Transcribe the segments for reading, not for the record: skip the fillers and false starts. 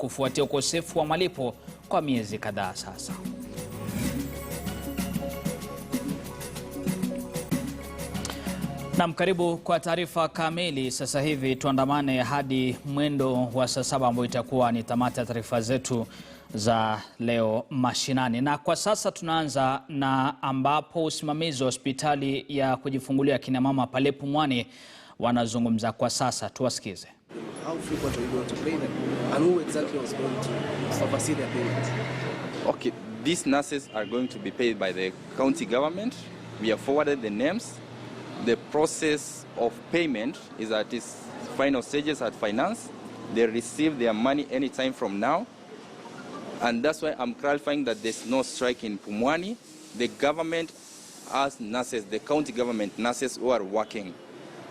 kufuatia ukosefu wa malipo kwa miezi kadhaa sasa. Karibu kwa taarifa kamili. Sasa hivi tuandamane hadi mwendo wa saa 7 ambapo itakuwa ni tamati ya taarifa zetu za leo mashinani. Na kwa sasa tunaanza na ambapo usimamizi wa hospitali ya kujifungulia kina mama pale Pumwani wanazungumza kwa sasa. Tuwasikize. How frequent are you going to pay them? And who exactly was going to oversee their payment? Okay, these nurses are going to be paid by the county government. We have forwarded the names. The process of payment is at its final stages at finance. They receive their money anytime from now. And that's why I'm clarifying that there's no strike in Pumwani. The government has nurses, the county government nurses who are working.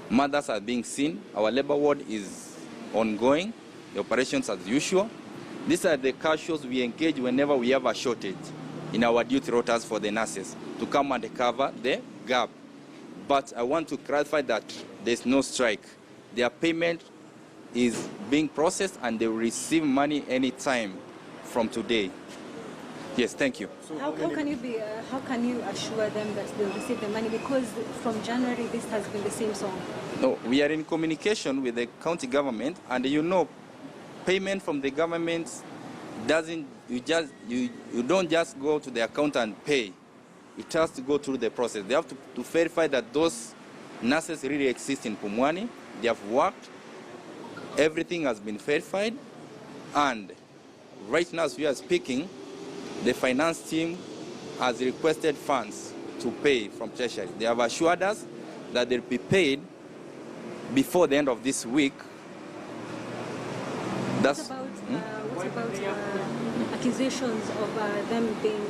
Mothers are being seen. Our labor ward is ongoing. The operations as usual. These are the casuals we engage whenever we have a shortage in our duty rotas for the nurses to come and cover the gap. But I want to clarify that there's no strike. Their payment is being processed and they will receive money anytime from today. Yes, thank you. So how can you assure them that they'll receive the money? Because from January this has been the same song. No, we are in communication with the county government, and you know, payment from the government doesn't, you don't just go to the account and pay. It has to go through the process. They have to verify that those nurses really exist in Pumwani. They have worked. Everything has been verified. And right now, as we are speaking, the finance team has requested funds to pay from Treasury. They have assured us that they'll be paid before the end of this week. That's what about accusations of them being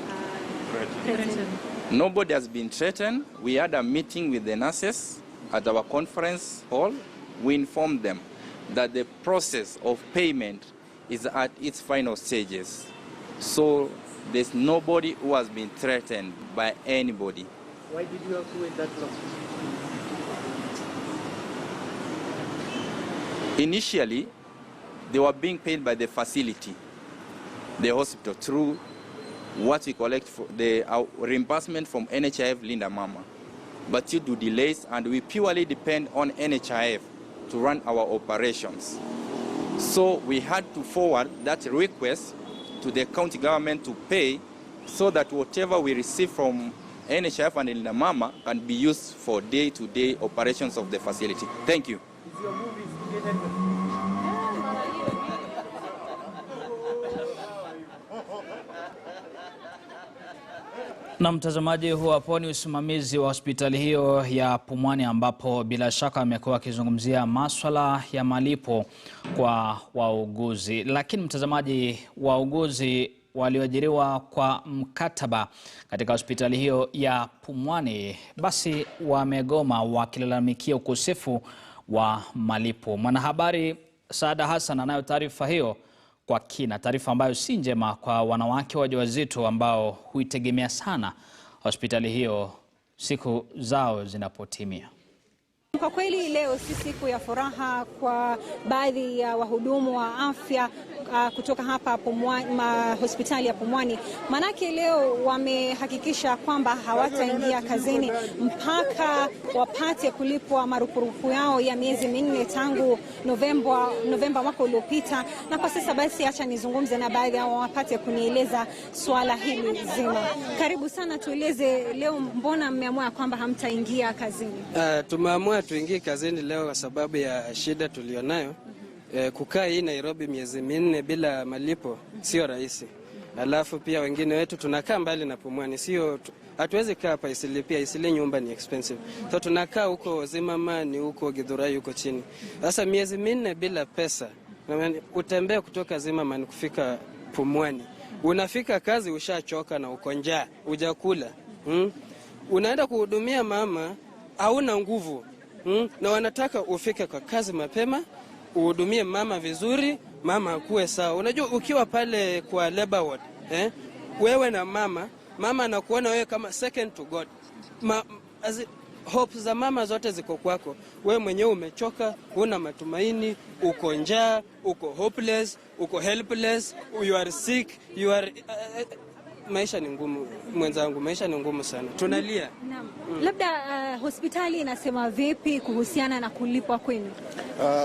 threatened? Nobody has been threatened. We had a meeting with the nurses at our conference hall. We informed them that the process of payment is at its final stages. So there's nobody who has been threatened by anybody. Why did you have to wait that long? Initially, they were being paid by the facility, the hospital, through what we collect for the reimbursement from NHIF Linda Mama. But due to delays, and we purely depend on NHIF to run our operations. So we had to forward that request to the county government to pay, so that whatever we receive from NHIF and Linda Mama can be used for day-to-day operations of the facility. Thank you. Is your movie affiliated with? Na mtazamaji, huo hapo ni usimamizi wa hospitali hiyo ya Pumwani, ambapo bila shaka amekuwa akizungumzia masuala ya malipo kwa wauguzi. Lakini mtazamaji, wauguzi walioajiriwa kwa mkataba katika hospitali hiyo ya Pumwani basi wamegoma, wakilalamikia ukosefu wa malipo. Mwanahabari Saada Hassan anayo taarifa hiyo kwa kina, taarifa ambayo si njema kwa wanawake wajawazito ambao huitegemea sana hospitali hiyo siku zao zinapotimia. Kwa kweli leo si siku ya furaha kwa baadhi ya wahudumu wa afya kutoka hapa hospitali ya Pumwani. Manake leo wamehakikisha kwamba hawataingia kazini mpaka wapate kulipwa marupurupu yao ya miezi 4 tangu Novemba mwaka uliopita. Na kwa sasa basi acha nizungumze na baadhi yao wapate kunieleza swala hili zima. Karibu sana, tueleze leo mbona mmeamua kwamba hamtaingia kazini? Tumeamua tuingie kazini leo kwa sababu ya shida tulionayo. Kukaa hii Nairobi miezi 4 bila malipo sio rahisi. Alafu pia wengine wetu tunakaa mbali na Pumwani, sio hatuwezi kaa hapa Isili nyumba ni expensive. So tunakaa huko Zimamani, huko Githurai, huko chini. Sasa miezi 4 bila pesa, utembea kutoka Zimamani kufika Pumwani. Unafika kazi ushachoka na uko njaa, hujakula. Unaenda kuhudumia mama, hauna nguvu. Na wanataka ufike kwa kazi mapema, uhudumie mama vizuri, mama akuwe sawa. Unajua ukiwa pale kwa labor ward, wewe na mama anakuona wewe kama second to God. hope za mama zote ziko kwako. We mwenyewe umechoka, huna matumaini, uko njaa, uko hopeless, uko helpless, you are sick, you are maisha ni ngumu mwenzangu, maisha ni ngumu sana. Tunalia. Naam. Labda hospitali inasema vipi kuhusiana na kulipwa kwenu?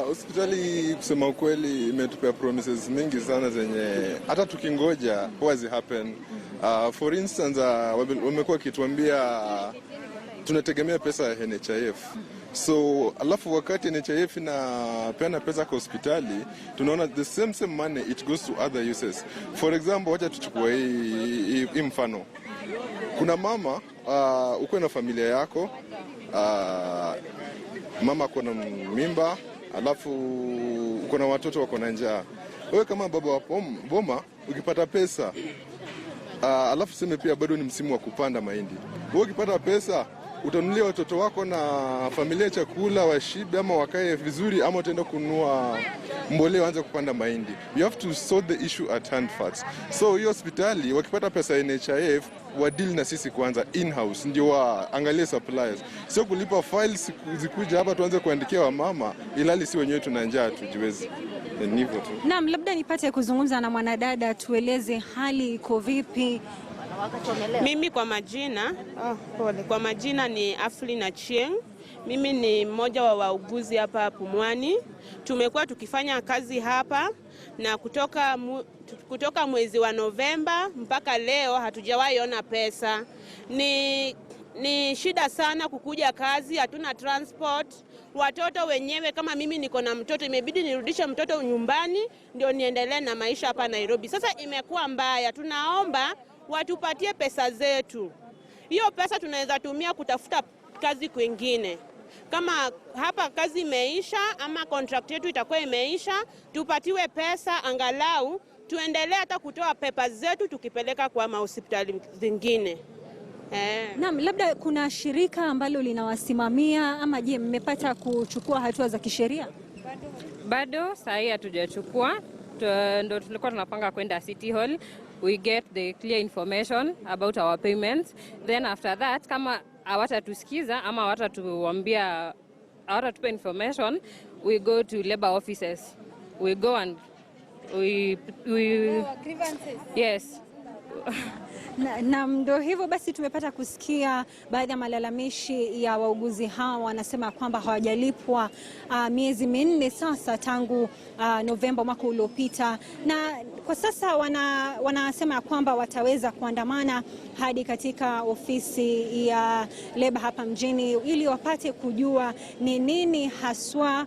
Hospitali kusema ukweli imetupea promises mingi sana zenye hata tukingoja huwezi happen. For instance, wamekuwa kituambia tunategemea pesa ya NHIF. So alafu wakati NHIF inapeana pesa kwa hospitali, tunaona the same money it goes to other uses. For example, wacha tuchukue hii mfano. Kuna mama uko na familia yako, mama ako na mimba, alafu uko na watoto wako na njaa. Wewe kama baba wa boma ukipata pesa, alafu sema pia bado ni msimu wa kupanda mahindi. Wewe ukipata pesa utanunulia watoto wako na familia chakula washibe ama wakae vizuri, ama utaenda kununua mbolea waanze kupanda mahindi. You have to sort the issue at hand first. So hiyo hospitali wakipata pesa NHIF wa deal na sisi kwanza in-house, ndio waangalie suppliers. Sio kulipa files zikuja hapa tuanze kuandikia wamama ilali si wenyewe tuna njaa tujiwezi. Ni hivyo tu. Naam, labda nipate kuzungumza na mwanadada, tueleze hali iko vipi? Mimi kwa majina ni Aflina Chieng. Mimi ni mmoja wa wauguzi hapa Pumwani. Tumekuwa tukifanya kazi hapa na kutoka mwezi wa Novemba mpaka leo hatujawahi ona pesa. Ni shida sana kukuja kazi, hatuna transport. Watoto wenyewe, kama mimi niko na mtoto, imebidi nirudishe mtoto nyumbani ndio niendelee na maisha hapa Nairobi. Sasa imekuwa mbaya, tunaomba watupatie pesa zetu. Hiyo pesa tunaweza tumia kutafuta kazi kwingine. Kama hapa kazi imeisha ama contract yetu itakuwa imeisha, tupatiwe pesa angalau tuendelee hata kutoa pepa zetu tukipeleka kwa hospitali zingine. Naam, labda kuna shirika ambalo linawasimamia ama je, mmepata kuchukua hatua za kisheria? Bado sahi hatujachukua. Ndo tulikuwa tunapanga kwenda City Hall. We get the clear information about our payments. Then after that, kama hawatatusikiza ama hawatatuambia, hawatatupa information, we go to labor offices. We go and we grievances. Yes. Na ndo hivyo basi, tumepata kusikia baadhi ya malalamishi ya wauguzi hawa. Wanasema kwamba hawajalipwa miezi 4 sasa tangu Novemba mwaka uliopita, na kwa sasa wanasema kwamba wataweza kuandamana hadi katika ofisi ya leba hapa mjini ili wapate kujua ni nini haswa